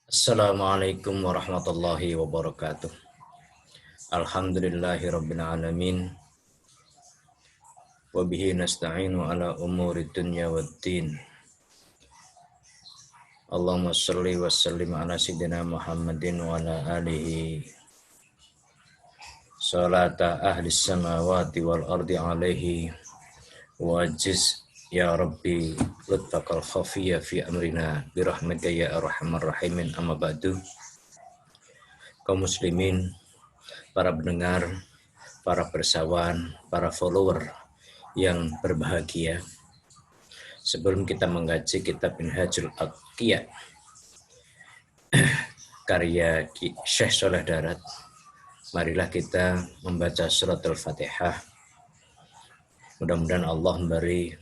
Assalamualaikum warahmatullahi wabarakatuh. Alhamdulillahi rabbil alamin. Wa bihi nasta'inu ala umuri dunya waddin. Allahumma shalli wa sallim ala sayyidina Muhammadin wa ala alihi salata ahli samawati wal ardi alaihi wa ajiz ya rabbi lutfakal khafiyya fi amrina birahmatika ya arhamar rahimin amma ba'du. Kaum muslimin, para pendengar, para bersawan, para follower yang berbahagia. Sebelum kita mengkaji kitab Minhajul Aqiyah karya Syekh Saleh Darat, marilah kita membaca surat Al-Fatihah. Mudah-mudahan Allah memberi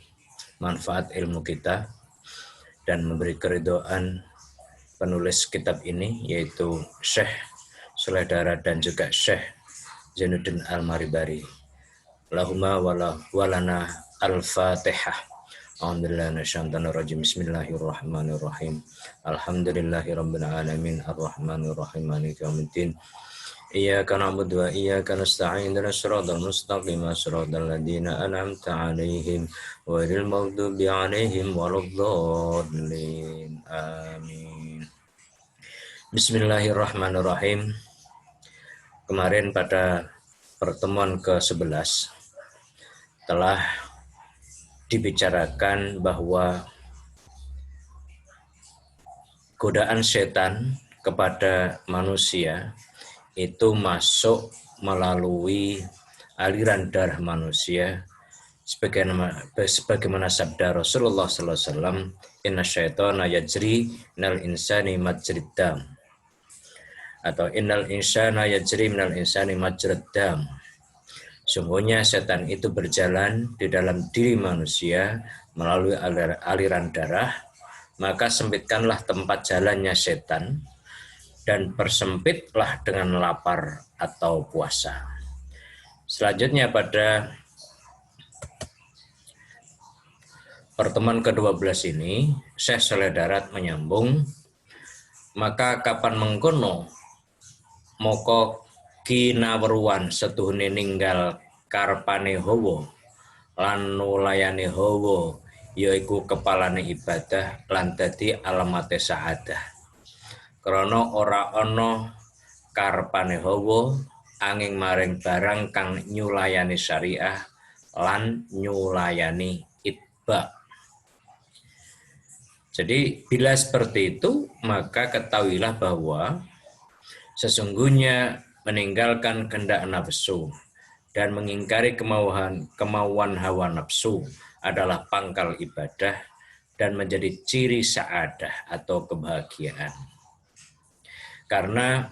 manfaat ilmu kita dan memberi keridhaan penulis kitab ini, yaitu Syekh Saleh Darat dan juga Syekh Zainuddin Al-Maribari. Allahumma walana al-Fatihah. A'udzubillahi Bismillahirrahmanirrahim. Alhamdulillahirabbil alamin arrahmanirrahim maliki yaumiddin. Iyyaka na'budu wa iyyaka nasta'in ihdinas siratal mustaqim siratal ladzina an'amta 'alaihim ghairil maghdubi 'alaihim waladdallin. Amin. Bismillahirrahmanirrahim. Kemarin pada pertemuan ke-11 telah dibicarakan bahwa godaan setan kepada manusia itu masuk melalui aliran darah manusia, sebagaimana sabda Rasulullah SAW, inna syaitana yajri minal insani majrid dam, atau innal insana yajri minal insani majrid dam. Sungguhnya setan itu berjalan di dalam diri manusia melalui aliran darah, maka sempitkanlah tempat jalannya setan dan persempitlah dengan lapar atau puasa. Selanjutnya pada pertemuan ke-12 ini, Syekh Saleh Darat menyambung, maka kapan mengkono moko kinawruan setuhune ninggal karpane hawa lan nulayane hawa yaiku kepalane ibadah lan dadi alamate saadah. Krana ora ana karpane hawa angin maring barang kang nyulayani syariah lan nyulayani itba. Jadi bila seperti itu, maka ketahuilah bahwa sesungguhnya meninggalkan kehendak nafsu dan mengingkari kemauan hawa nafsu adalah pangkal ibadah dan menjadi ciri sa'adah atau kebahagiaan. Karena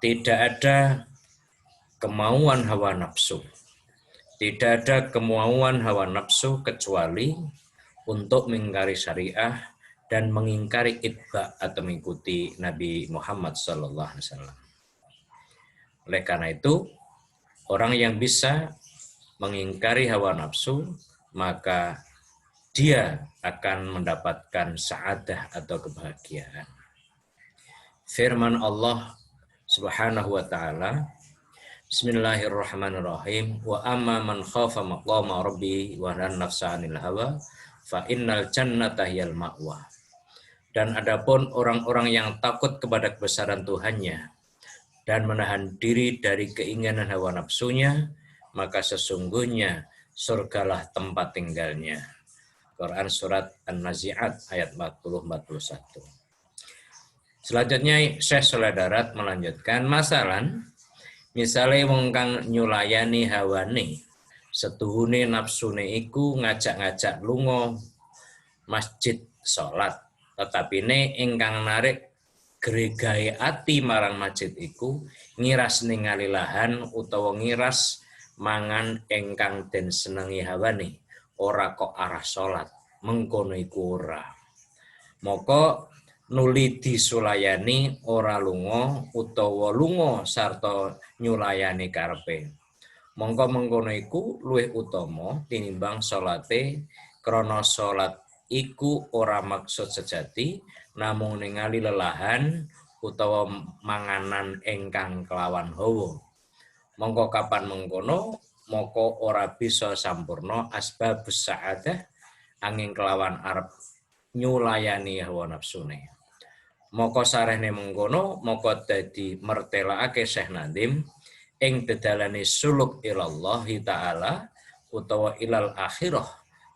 tidak ada kemauan hawa nafsu, tidak ada kemauan hawa nafsu kecuali untuk mengingkari syariah dan mengingkari itba atau mengikuti Nabi Muhammad SAW. Oleh karena itu, orang yang bisa mengingkari hawa nafsu, maka dia akan mendapatkan sa'adah atau kebahagiaan. Firman Allah Subhanahu wa ta'ala, Bismillahirrahmanirrahim, wa amma man khafa maqama rabbi wa nahan nafsa 'anil hawa fa innal jannata hiyal ma'wa. Dan adapun orang-orang yang takut kepada kebesaran Tuhannya dan menahan diri dari keinginan hawa nafsunya, maka sesungguhnya surgalah tempat tinggalnya. Quran Surat An-Nazi'at ayat 40-41. Selanjutnya Syekh Saleh Darat melanjutkan, masalan, misalnya wong kang nyulayani hawane, setuhune nafsune iku ngajak-ngajak lunga masjid salat, tetapi ne ingkang narik gregahe ati marang masjid iku ngiras ningali lahan utawa ngiras mangan ingkang den senengi hawane, ora kok arah salat, mengkono iku ora. Maka nuli disulayani ora lunga utawa lunga sarta nyulayani karepe. Mongko mengkono iku luwih utama tinimbang salate, krana salat iku ora maksud sejati namung ningali lelahan utawa manganan ingkang kelawan hawa. Mongko kapan mengkono moko ora bisa sampurna asbabus sa'adah angin kelawan arep nyulayani hawa nafsune. Moko sarehne mengkono moko dadi mertelaake Syekh Nadim ing dedalane suluk ilallah taala utawa ilal akhirah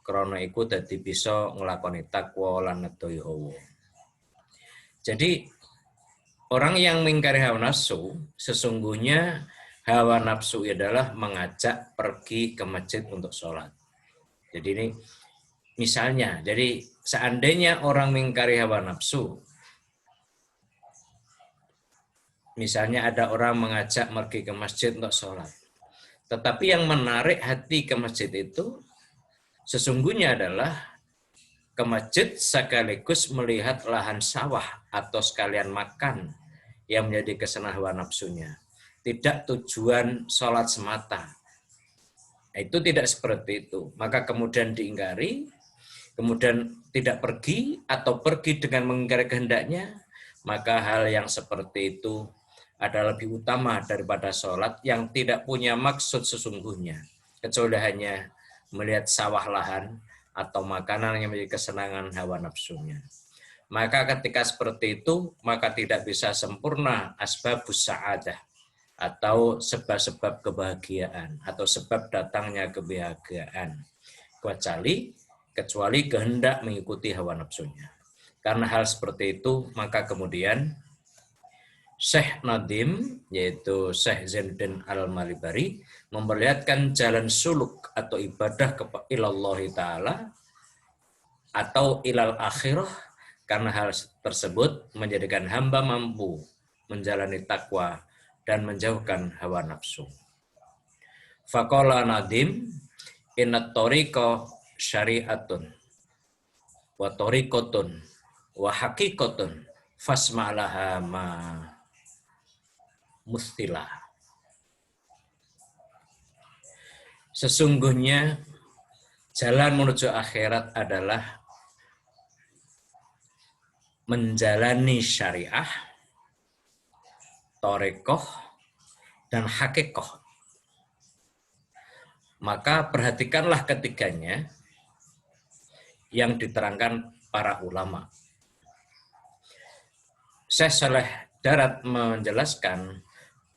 krana iku dadi bisa nglakoni takwa lan nedoyo hawa. Jadi orang yang mengingkari hawa nafsu sesungguhnya hawa nafsu adalah mengajak pergi ke masjid untuk sholat. Jadi ini misalnya, jadi seandainya orang mengingkari hawa nafsu, misalnya ada orang mengajak pergi ke masjid untuk sholat, tetapi yang menarik hati ke masjid itu sesungguhnya adalah ke masjid sekaligus melihat lahan sawah atau sekalian makan yang menjadi kesenangan hawa nafsunya. Tidak tujuan sholat semata. Itu tidak seperti itu. Maka kemudian diingkari, kemudian tidak pergi atau pergi dengan mengingkari kehendaknya, maka hal yang seperti itu adalah lebih utama daripada sholat yang tidak punya maksud sesungguhnya. Kecuali hanya melihat sawah lahan atau makanan yang menjadi kesenangan hawa nafsunya. Maka ketika seperti itu, maka tidak bisa sempurna asbabus sa'adah atau sebab-sebab kebahagiaan atau sebab datangnya kebahagiaan kecuali kehendak mengikuti hawa nafsunya. Karena hal seperti itu, maka kemudian Syekh Nadim, yaitu Syekh Zainuddin Al-Malibari, memperlihatkan jalan suluk atau ibadah kepada ilallah ta'ala atau ilal akhirah, karena hal tersebut menjadikan hamba mampu menjalani takwa dan menjauhkan hawa nafsu. Faqala Nadim, inna tariqa syari'atun wa tariqatun wa haqiqatun fasma'laha ma mustilah. Sesungguhnya jalan menuju akhirat adalah menjalani syariah, thariqah, dan hakikoh. Maka perhatikanlah ketiganya yang diterangkan para ulama. Syekh Saleh Darat menjelaskan,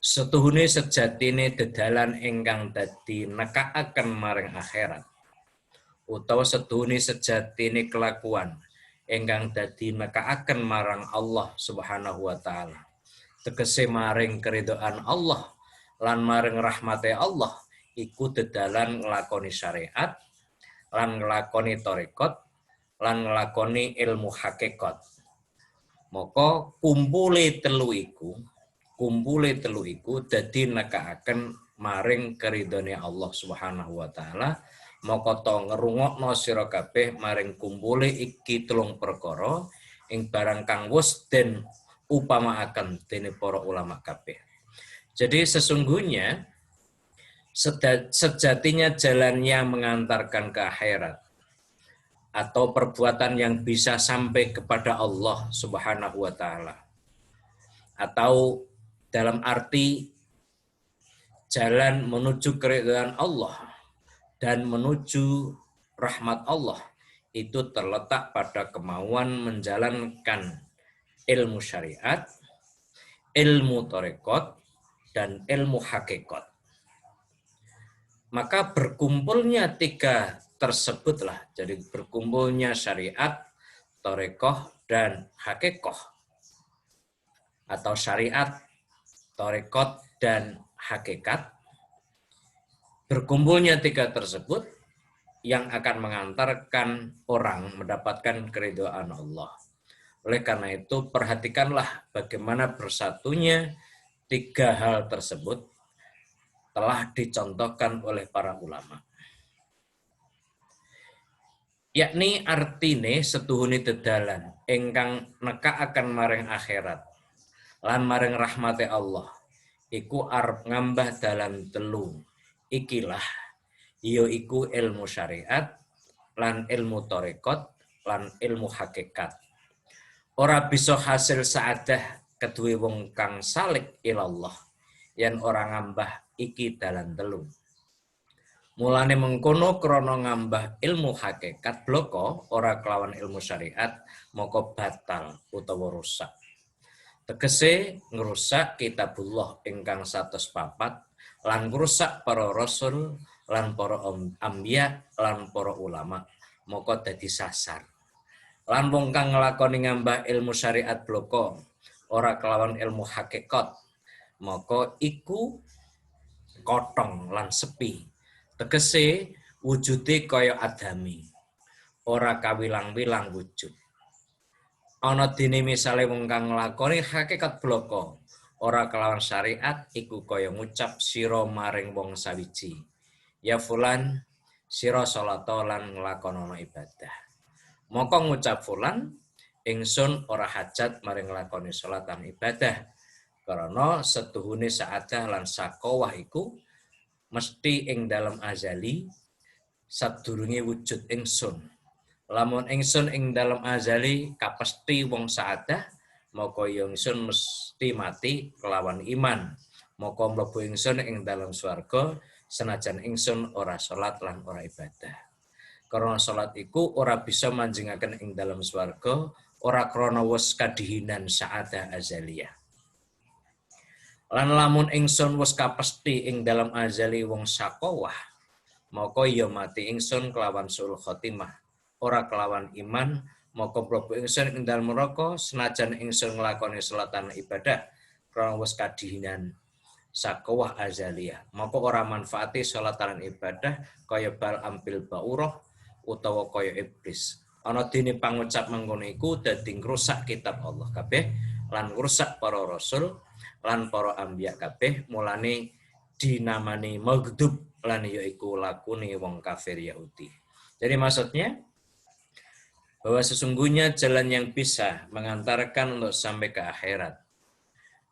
setuhune sejatine dedalan ingkang dadi nekakaken maring akhirat, utawa setuhune sejatine kelakuan ingkang dadi nekakaken marang Allah Subhanahu wa taala. Tegese maring keridhaan Allah lan maring rahmate Allah iku dedalan nglakoni syariat lan nglakoni thariqat lan nglakoni ilmu hakikat. Maka kumpule telu iku dadi nekakaken maring keridhane Allah Subhanahu wa taala. Maka to ngrungokno sira kabeh maring kumpule iki telung perkara ing barang kang wis den upamaaken dening para ulama kabeh. Jadi sesungguhnya sejatinya jalan yang mengantarkan ke akhirat atau perbuatan yang bisa sampai kepada Allah Subhanahu wa taala, atau dalam arti jalan menuju keridhaan Allah dan menuju rahmat Allah itu terletak pada kemauan menjalankan ilmu syariat, ilmu thariqat, dan ilmu hakikat. Maka berkumpulnya tiga tersebutlah, jadi berkumpulnya syariat, thariqah, dan hakikat, atau syariat, thariqat, dan hakikat. Berkumpulnya tiga tersebut yang akan mengantarkan orang mendapatkan keridhaan Allah. Oleh karena itu, perhatikanlah bagaimana bersatunya tiga hal tersebut telah dicontohkan oleh para ulama. Yakni artine setuhune dedalan ingkang nekakaken maring akhirat lan maring rahmate Allah iku arep ngambah dalan telu. Ikilah ya iku ilmu syariat lan ilmu thariqat lan ilmu hakikat. Ora bisa hasil saadah kedue wong kang salik ilallah yen ora ngambah iki dalan telu. Mulane mengkono krana ngambah ilmu hakikat bloko ora kelawan ilmu syariat moko batal utawa rusak. Tegese ngrusak kitabullah ingkang 104 lan ngrusak para rasul lan para ambiya lan para ulama moko dadi sasar. Lan wong kang nglakoni ngambah ilmu syariat bloko ora kelawan ilmu hakikat moko iku kotong lan sepi. Tegese wujude kaya adami ora kawilang-wilang wujud. Ana dene misale wong kang nglakoni hakikat bloko ora kelawan syariat iku kaya ngucap sira maring wong sawiji. Ya fulan sira salat lan nglakonana ibadah. Moko ngucap fulan ingsun ora hajat maring nglakoni salat lan ibadah. Karena setuhune saadah lan sakowah iku mesti ing dalam azali sadurunge wujud ingsun. Lamun ingsun ing dalam azali kapesti wong saadah moko ingsun mesti mati kelawan iman. Moko mlebu ingsun ing dalam swarga senajan ingsun ora salat lan ora ibadah. Karena salat iku ora bisa manjengaken ing dalam swarga ora krana wis kadihinan saadah azaliyah. Lan lamun ingsun wis kapesti ing dalam azali wong sakowah moko ya mati ingsun kelawan suul khotimah. Ora kelawan iman moko mlebu ingsun ing dalem neraka senajan ingsun nglakoni salat lan ibadah krana wis kadihinan sakowah azaliyah moko ora manfaati salat lan ibadah kaya bal ampil bauroh utawa kaya iblis. Ana dene pangucap mangkono iku dadi ngrusak kitab Allah kabeh lan ngrusak para rasul lan para anbiya kabeh mulane dinamani maghdub lan yaiku lakune wong kafir Yahudi. Jadi maksudnya bahwa sesungguhnya jalan yang bisa mengantarkan untuk sampai ke akhirat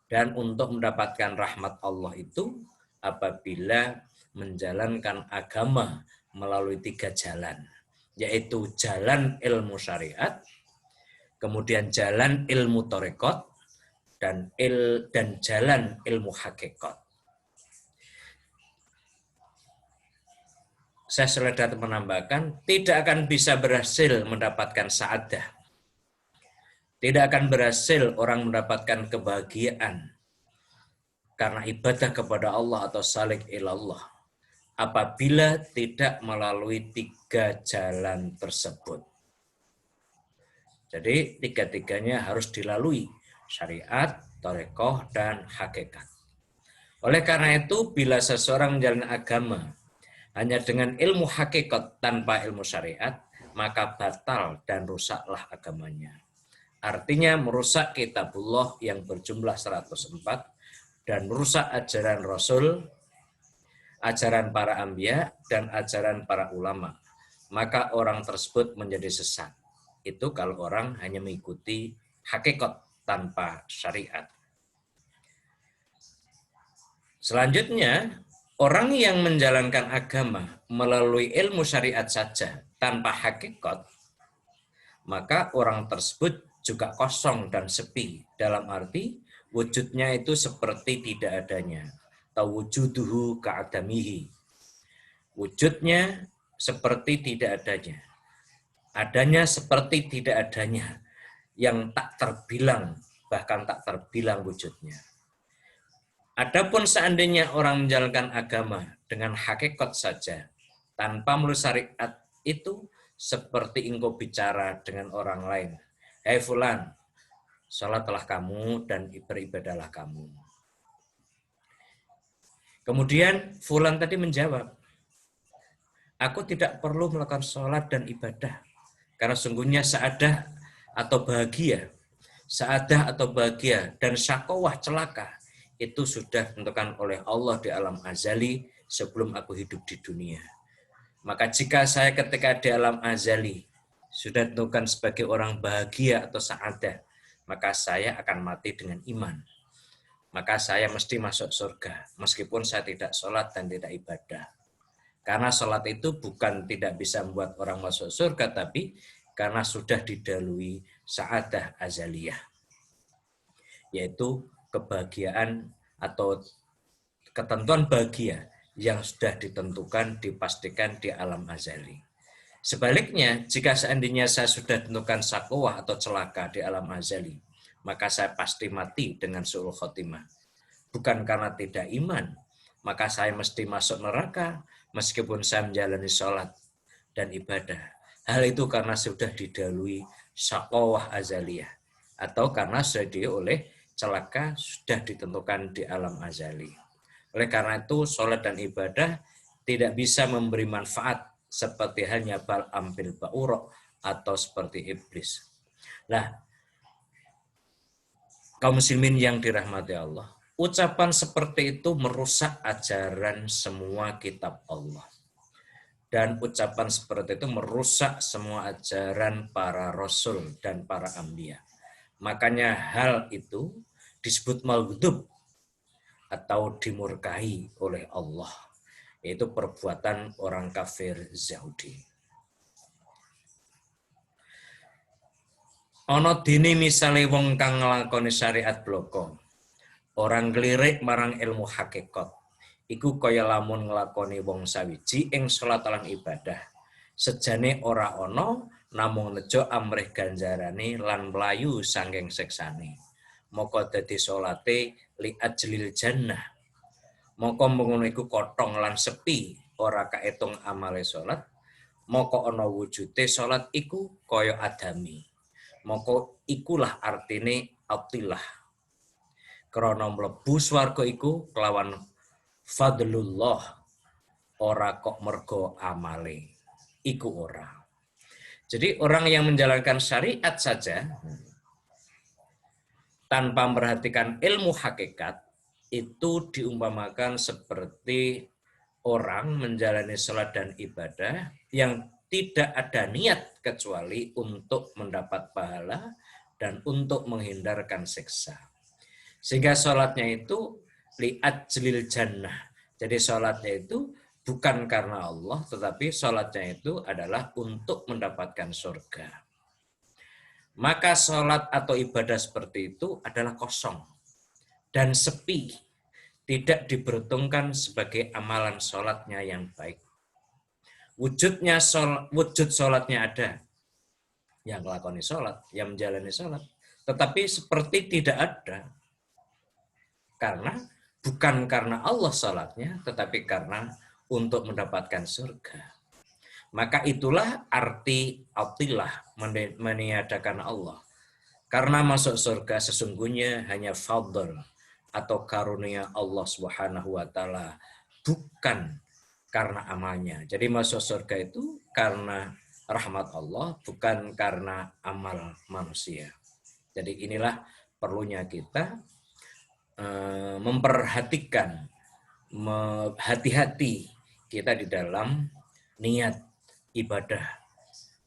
dan untuk mendapatkan rahmat Allah itu apabila menjalankan agama melalui 3 jalan, yaitu jalan ilmu syariat, kemudian jalan ilmu tarekat, dan jalan ilmu hakikat. Saya Sadat menambahkan, tidak akan bisa berhasil mendapatkan sa'adah. Tidak akan berhasil orang mendapatkan kebahagiaan karena ibadah kepada Allah atau salik ilallah apabila tidak melalui 3 jalan tersebut. Jadi 3-tiganya harus dilalui, syariat, tarekoh, dan hakikat. Oleh karena itu, bila seseorang menjalani agama hanya dengan ilmu hakikat tanpa ilmu syariat, maka batal dan rusaklah agamanya. Artinya merusak kitabullah yang berjumlah 104 dan merusak ajaran Rasul, ajaran para anbiya, dan ajaran para ulama. Maka orang tersebut menjadi sesat. Itu kalau orang hanya mengikuti hakikat tanpa syariat. Selanjutnya, orang yang menjalankan agama melalui ilmu syariat saja tanpa hakikat, maka orang tersebut juga kosong dan sepi. Dalam arti, wujudnya itu seperti tidak adanya. Tawujuduhu ka'adamihi. Wujudnya seperti tidak adanya. Adanya seperti tidak adanya. Yang tak terbilang, bahkan tak terbilang wujudnya. Adapun seandainya orang menjalankan agama dengan hakikat saja, tanpa melalui syariat itu seperti engkau bicara dengan orang lain. Hei fulan, salatlah kamu dan beribadahlah kamu. Kemudian fulan tadi menjawab, aku tidak perlu melakukan salat dan ibadah, karena sungguhnya saadah atau bahagia dan syakowah celaka, itu sudah ditentukan oleh Allah di alam azali sebelum aku hidup di dunia. Maka jika saya ketika di alam azali sudah ditentukan sebagai orang bahagia atau sa'adah, maka saya akan mati dengan iman. Maka saya mesti masuk surga, meskipun saya tidak sholat dan tidak ibadah. Karena sholat itu bukan tidak bisa membuat orang masuk surga, tapi karena sudah didahului sa'adah azaliyah. yaitu kebahagiaan atau ketentuan bahagia yang sudah ditentukan, dipastikan di alam azali. Sebaliknya, jika seandainya saya sudah tentukan syaqawah atau celaka di alam azali, maka saya pasti mati dengan su'ul khotimah. Bukan karena tidak iman, maka saya mesti masuk neraka meskipun saya menjalani sholat dan ibadah. Hal itu karena sudah didahului syaqawah azaliyah, atau karena sudah oleh celaka sudah ditentukan di alam azali. Oleh karena itu, sholat dan ibadah tidak bisa memberi manfaat seperti halnya Bal'am bin Ba'ura atau seperti iblis. Nah, kaum muslimin yang dirahmati Allah, ucapan seperti itu merusak ajaran semua kitab Allah. Dan ucapan seperti itu merusak semua ajaran para rasul dan para anbiya. Makanya hal itu disebut maghdub atau dimurkahi oleh Allah, yaitu perbuatan orang kafir Yahudi. Ana dene misale wong kang nglakoni syariat bloko, orang ngelirik marang ilmu hakikat, iku kaya lamun nglakoni wong sawiji ing salat lan ibadah. Sejane ora ana namung nejo amrih ganjarane lan mlayu saking siksane. Moko dadi salate li ajlil jannah. Moko mengono iku kotong lan sepi ora kaetung amale salat. Moko ana wujude salat iku kaya adami. Moko ikulah artine atilah. Krana mlebu swarga iku kelawan fadlullah, ora kok mergo amale. Iku ora. Jadi orang yang menjalankan syariat saja tanpa memperhatikan ilmu hakikat itu diumpamakan seperti orang menjalani sholat dan ibadah yang tidak ada niat kecuali untuk mendapat pahala dan untuk menghindarkan siksa. Sehingga sholatnya itu li'ajlil jannah. Jadi sholatnya itu bukan karena Allah, tetapi sholatnya itu adalah untuk mendapatkan surga. Maka sholat atau ibadah seperti itu adalah kosong dan sepi, tidak diperhitungkan sebagai amalan sholatnya yang baik. Wujud sholatnya ada, yang melakoni sholat, yang menjalani sholat, tetapi seperti tidak ada, karena bukan karena Allah sholatnya, tetapi karena untuk mendapatkan surga. Maka itulah arti atilah, meniadakan Allah. Karena masuk surga sesungguhnya hanya fadl atau karunia Allah Subhanahu wa taala, bukan karena amalnya. Jadi masuk surga itu karena rahmat Allah, bukan karena amal manusia. Jadi inilah perlunya kita memperhatikan, hati-hati kita di dalam niat ibadah.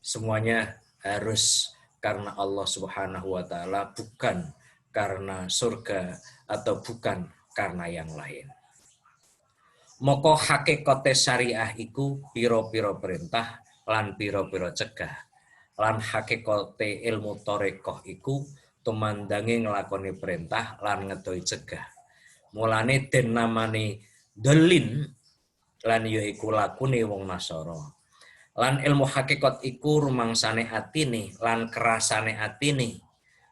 Semuanya harus karena Allah Subhanahu wa taala, bukan karena surga atau bukan karena yang lain. Moko hakikate syariah iku piro-piro perintah lan piro-piro cegah. Lan hakikate ilmu thariqah iku tumandange nglakoni perintah lan ngedohi cegah. Mulane den namane dolin lan ya iku lakune wong Nasara. Lan ilmu hakikat iku rumangsane atine lan kerasane atine.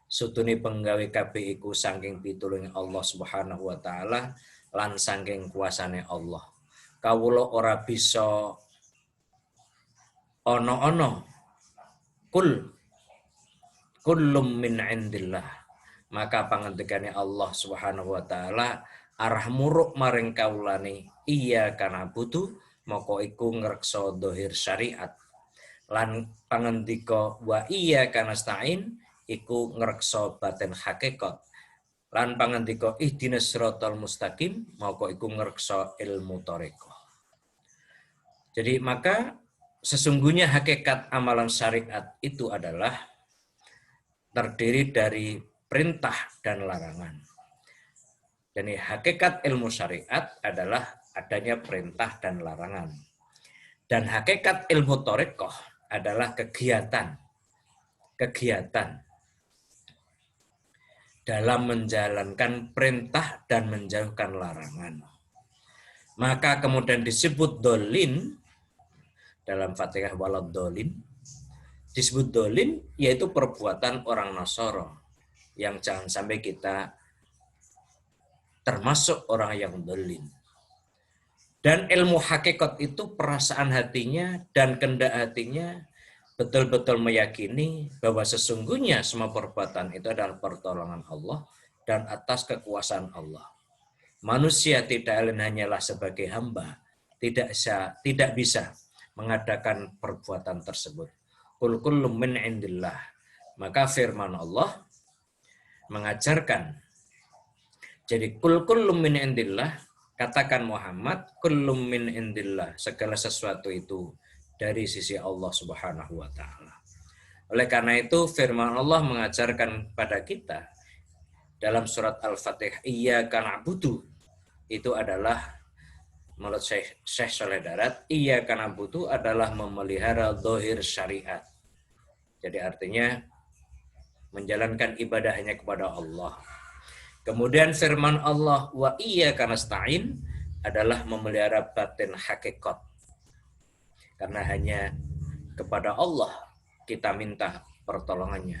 Sutune penggawe kabeh iku saking pitulunge Allah Subhanahu wa taala lan saking kuasane Allah. Kawula ora bisa ana-ana kullum min indillah. Maka pangendikane Allah Subhanahu wa taala arah muruk maring kawulane iya kana butuh moko iku ngreksa dohir syariat. Lan pangendika wa iya kana stain iku ngreksa batin hakikat. Lan pangendika ihdinas siratal mustaqim moko iku ngreksa ilmu thariqah. Jadi maka sesungguhnya hakikat amalan syariat itu adalah terdiri dari perintah dan larangan. Jadi hakikat ilmu syariat adalah adanya perintah dan larangan. Dan hakikat ilmu thariqah adalah kegiatan. dalam menjalankan perintah dan menjauhkan larangan. Maka kemudian disebut dolin dalam Fatihah walad dolin. Disebut dolin yaitu perbuatan orang Nasoro yang jangan sampai kita termasuk orang yang dolin. Dan ilmu hakikat itu perasaan hatinya dan kehendak hatinya betul-betul meyakini bahwa sesungguhnya semua perbuatan itu adalah pertolongan Allah dan atas kekuasaan Allah. Manusia tidak lain hanyalah sebagai hamba, tidak bisa mengadakan perbuatan tersebut. Qul kullum min indillah. Maka firman Allah mengajarkan. Jadi kul kullum min indillah, katakan Muhammad, kullum min indillah, segala sesuatu itu dari sisi Allah Subhanahu wa taala. Oleh karena itu firman Allah mengajarkan pada kita dalam surat Al-Fatihah, iyyaka na'budu, itu adalah menurut Syekh Saleh Darat, iyyaka na'budu adalah memelihara zahir syariat. Jadi artinya menjalankan ibadah hanya kepada Allah. Kemudian firman Allah wa iyyaka nasta'in adalah memelihara batin hakikat. Karena hanya kepada Allah kita minta pertolongannya.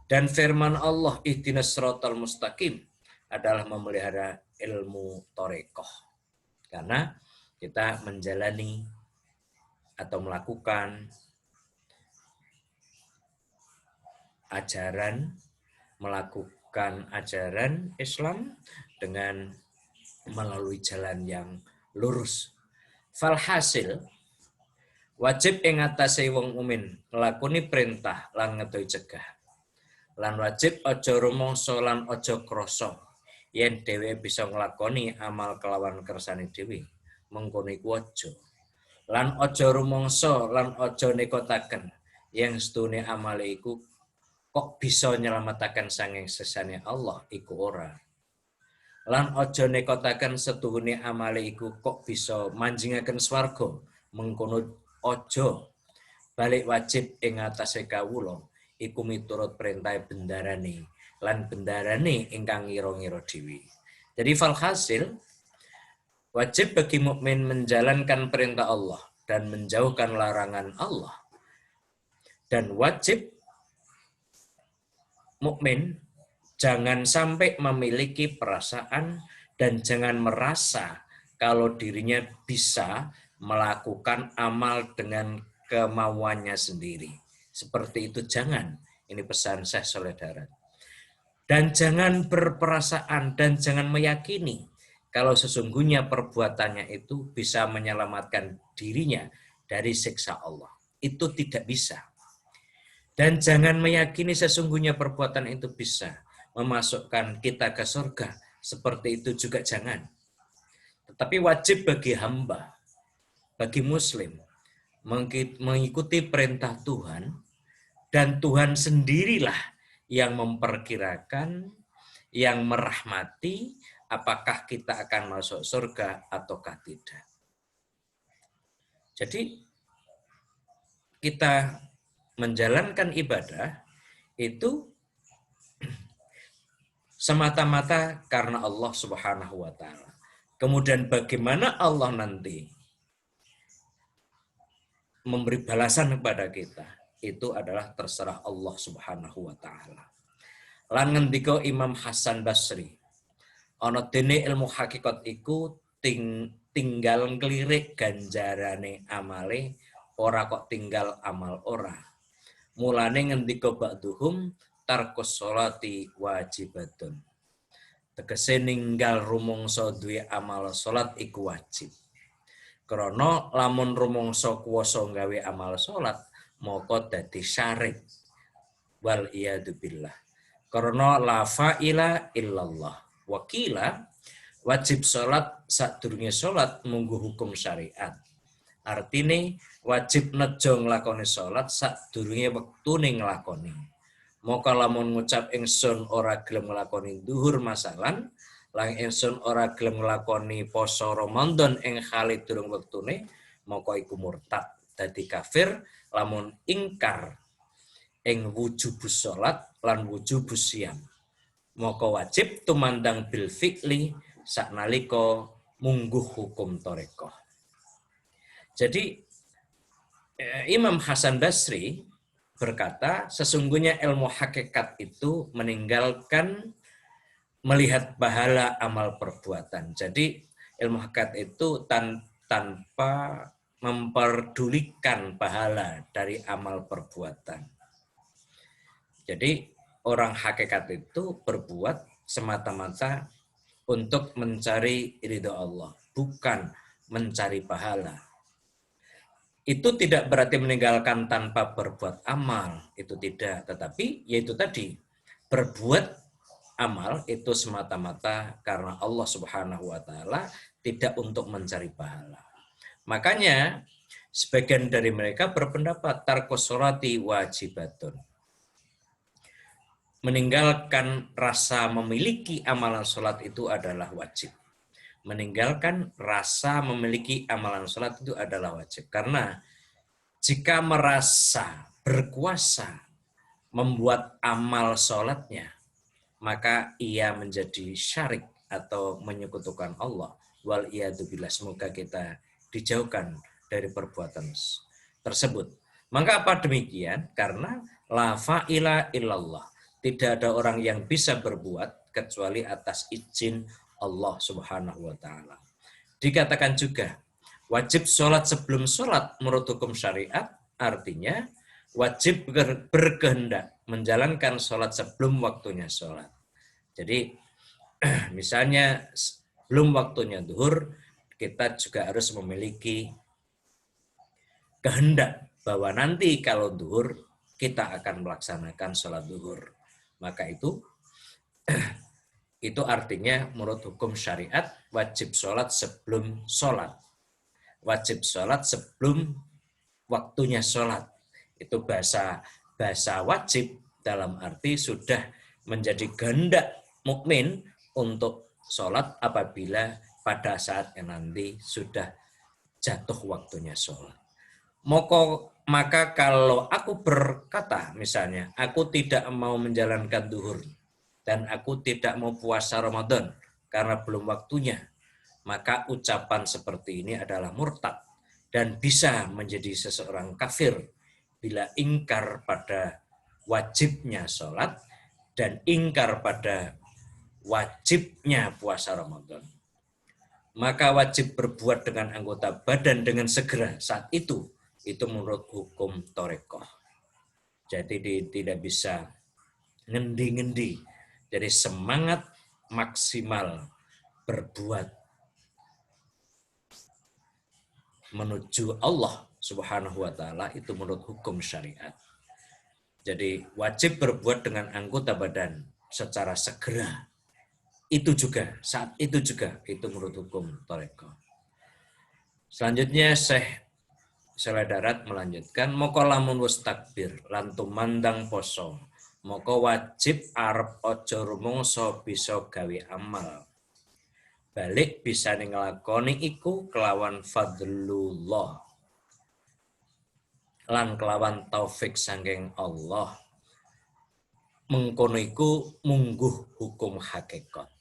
Dan firman Allah ihdinas siratal mustaqim adalah memelihara ilmu thariqah. Karena kita menjalani atau melakukan ajaran Islam dengan melalui jalan yang lurus. Falhasil wajib ing atase wong mukmin nglakoni perintah lan ngedohi cegah. Lan wajib aja rumangsa lan aja krasa yen dhewe bisa nglakoni amal kelawan kersane dhewe. Mengkono iku aja. Lan aja rumangsa lan aja nekotaken yen sedune amale iku kok bisa nyelamataken sanging sesane Allah iku ora. Lan aja nekotaken setuhune amale iku kok bisa manjingaken swarga, mengkono aja. Balik wajib ing atase kawula iku miturut perintah bendarane lan bendarane ingkang ngira-ngira dhewe. Jadi falhasil wajib bagi mukmin menjalankan perintah Allah dan menjauhkan larangan Allah. Dan wajib mukmin jangan sampai memiliki perasaan dan jangan merasa kalau dirinya bisa melakukan amal dengan kemauannya sendiri. Seperti itu jangan. Ini pesan Syekh Saleh Darat. Dan jangan berperasaan dan jangan meyakini kalau sesungguhnya perbuatannya itu bisa menyelamatkan dirinya dari siksa Allah. Itu tidak bisa. Dan jangan meyakini sesungguhnya perbuatan itu bisa memasukkan kita ke surga. Seperti itu juga jangan. Tetapi wajib bagi hamba, bagi muslim, mengikuti perintah Tuhan, dan Tuhan sendirilah yang memperkirakan, yang merahmati, apakah kita akan masuk surga ataukah tidak. Jadi kita menjalankan ibadah itu semata-mata karena Allah Subhanahu wa taala. Kemudian bagaimana Allah nanti memberi balasan kepada kita, itu adalah terserah Allah Subhanahu wa taala. Lan ngendika Imam Hasan Basri, ana dene ilmu hakikat iku tinggal ngelirik ganjarane amale, ora kok tinggal amal ora. Mulane ngendika ba'duhum tarkus sholati wajibatun. Tegese ninggal rumangsa duwe amal salat iku wajib. Krana lamun rumangsa kuwasa gawe amal salat maka dadi syarik. Wal iyadu billah. Krana la fa'ila illallah. Wakila wajib salat sadurunge salat munggu hukum syariat. Artine wajib nejo nglakoni salat sadurunge wektune nglakoni. Maka lamun ngucap ingsun ora gelem nglakoni zuhur masalan, lan ingsun ora gelem nglakoni poso Ramadan ing khali durung wektune, maka iku murtad, dadi kafir lamun ingkar ing wujubus salat lan wujubus siam. maka wajib tumandang bil fi'li saknalika mungguh hukum thariqah. Jadi Imam Hasan Basri berkata, sesungguhnya ilmu hakikat itu meninggalkan melihat pahala amal perbuatan. Jadi ilmu hakikat itu tanpa memperdulikan pahala dari amal perbuatan. Jadi orang hakikat itu berbuat semata-mata untuk mencari ridha Allah, bukan mencari pahala. Itu tidak berarti meninggalkan tanpa berbuat amal, itu tidak. Tetapi yaitu tadi, berbuat amal itu semata-mata karena Allah Subhanahu wa taala, tidak untuk mencari pahala. Makanya sebagian dari mereka berpendapat tarkus sholati wajibatun. Meninggalkan rasa memiliki amalan sholat itu adalah wajib. Meninggalkan rasa memiliki amalan sholat itu adalah wajib. Karena jika merasa berkuasa membuat amal sholatnya, maka ia menjadi syirik atau menyekutukan Allah. Wal'iyadzubillah, semoga kita dijauhkan dari perbuatan tersebut. Maka apa demikian? Karena la fa'ila illallah. Tidak ada orang yang bisa berbuat kecuali atas izin Allah Subhanahu wa taala. Dikatakan juga wajib sholat sebelum sholat menurut hukum syariat, artinya wajib berkehendak menjalankan sholat sebelum waktunya sholat. Jadi misalnya belum waktunya zuhur, kita juga harus memiliki kehendak bahwa nanti kalau zuhur kita akan melaksanakan sholat zuhur. Maka itu artinya menurut hukum syariat wajib sholat sebelum sholat. Wajib sholat sebelum waktunya sholat. Itu bahasa wajib dalam arti sudah menjadi kehendak mukmin untuk sholat apabila pada saat yang nanti sudah jatuh waktunya sholat. Maka kalau aku berkata misalnya, aku tidak mau menjalankan zuhur dan aku tidak mau puasa Ramadan karena belum waktunya, maka ucapan seperti ini adalah murtad dan bisa menjadi seseorang kafir bila ingkar pada wajibnya sholat dan ingkar pada wajibnya puasa Ramadan. Maka wajib berbuat dengan anggota badan dengan segera saat itu menurut hukum thariqah. Jadi tidak bisa ngendi-ngendi. Jadi semangat maksimal berbuat menuju Allah Subhanahu wa taala itu menurut hukum syariat. Jadi wajib berbuat dengan anggota badan secara segera. Itu juga, saat itu juga, itu menurut hukum thariqah. Selanjutnya Syekh Saleh Darat melanjutkan, moko lamun wis takbir lan tumandang poso, moko wajib arep aja rumangsa bisa gawe amal. Balik bisa nglakoni iku kelawan fadlullah. Lan kelawan taufik saking Allah. Mengkono iku mungguh hukum hakikat.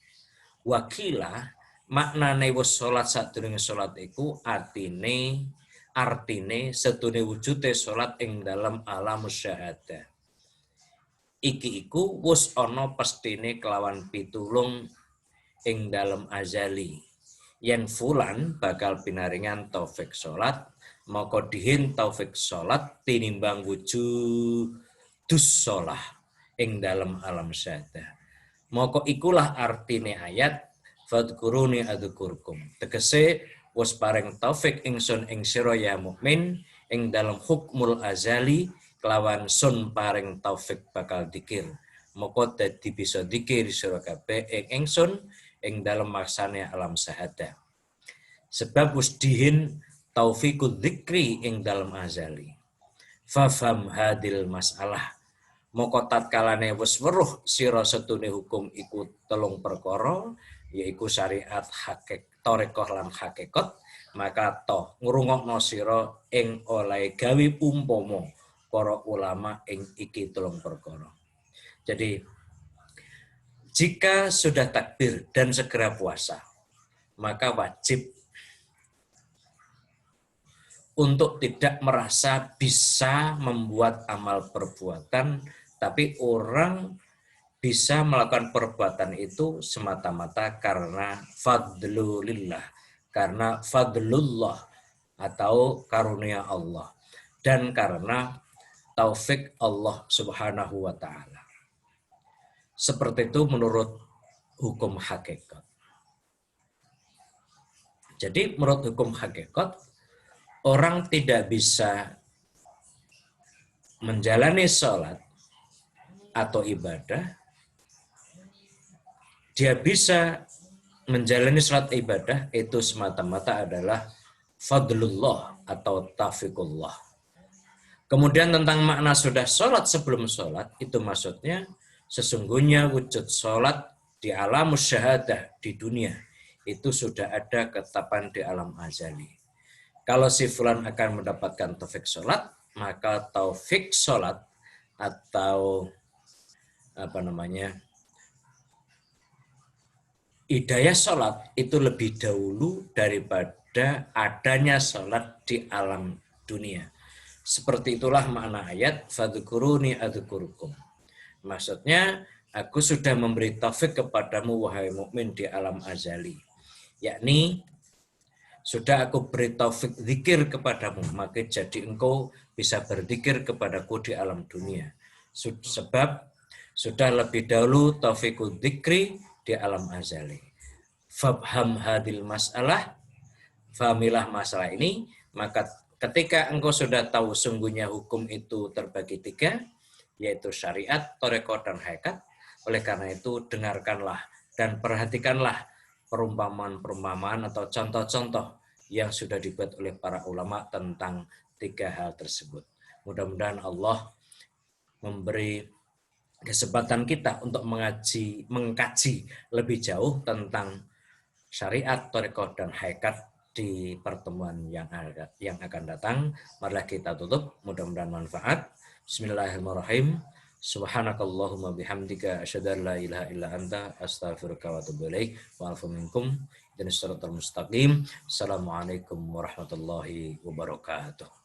Wakilah maknane wis salat sadurunge salat iku artine setune wujude salat ing dalam alam syahadah. Iki iku wis ana pestine kelawan pitulung ing dalam azali. Yen fulan bakal pinaringan taufik salat, maka dihin taufik salat tinimbang wujudus shalah ing dalam alam syahadah. Maka ikulah artine ayat fadkuruni adzkurkum. Tegese wis paring taufik ingsun ing sira ya mukmin ing dalam hukmul azali kelawan sun paring taufik bakal dikir. Maka dadi bisa dikir sira kabeh ing ingsun ing dalam maksane alam syahadah. Sebab wis dihin taufikud dzikri ing dalam azali. Fafham hadil masalah. Moko tatkalane wis weruh sira setune hukum iku telung perkara, yaiku syariat thariqah lan hakikat, maka toh ngrungokno sira ing oleh gawe umpama para ulama ing iki telung perkara. Jadi Jika sudah takbir dan segera puasa, maka wajib untuk tidak merasa bisa membuat amal perbuatan, tapi orang bisa melakukan perbuatan itu semata-mata karena fadlulillah, karena fadlullah atau karunia Allah, dan karena taufik Allah Subhanahu wa ta'ala. Seperti itu menurut hukum hakikat. Jadi menurut hukum hakikat, orang tidak bisa menjalani sholat atau ibadah, dia bisa menjalani sholat ibadah itu semata-mata adalah fadlullah atau taufiqullah. Kemudian tentang makna sudah sholat sebelum sholat, itu maksudnya sesungguhnya wujud sholat di alam syahadah di dunia, itu sudah ada ketetapan di alam azali. Kalau si fulan akan mendapatkan taufik sholat, maka taufik sholat atau hidayah sholat itu lebih dahulu daripada adanya sholat di alam dunia. Seperti itulah makna ayat fadhkuruni adzkurukum. Maksudnya, aku sudah memberi taufik kepadamu wahai mukmin di alam azali. Yakni sudah aku beri taufik zikir kepadamu, maka jadi engkau bisa berzikir kepadaku di alam dunia. Sebab sudah lebih dahulu taufikul zikri di alam azali. Fabham hadil masalah, fahamilah masalah ini, maka ketika engkau sudah tahu sungguhnya hukum itu terbagi 3, yaitu syariat, thariqah, dan hakikat. Oleh karena itu dengarkanlah dan perhatikanlah perumpamaan-perumpamaan atau contoh-contoh yang sudah dibuat oleh para ulama tentang 3 hal tersebut. Mudah-mudahan Allah memberi kesempatan kita untuk mengkaji lebih jauh tentang syariat, thariqah, dan hakikat di pertemuan yang akan datang. Marilah kita tutup, mudah-mudahan manfaat. Bismillahirrahmanirrahim. Subhanakallahumma bihamdika asyhadu an la ilaha illa anta astaghfiruka wa atubu ilaik. Wa afu minkum dan siratal mustaqim. Assalamualaikum warahmatullahi wabarakatuh.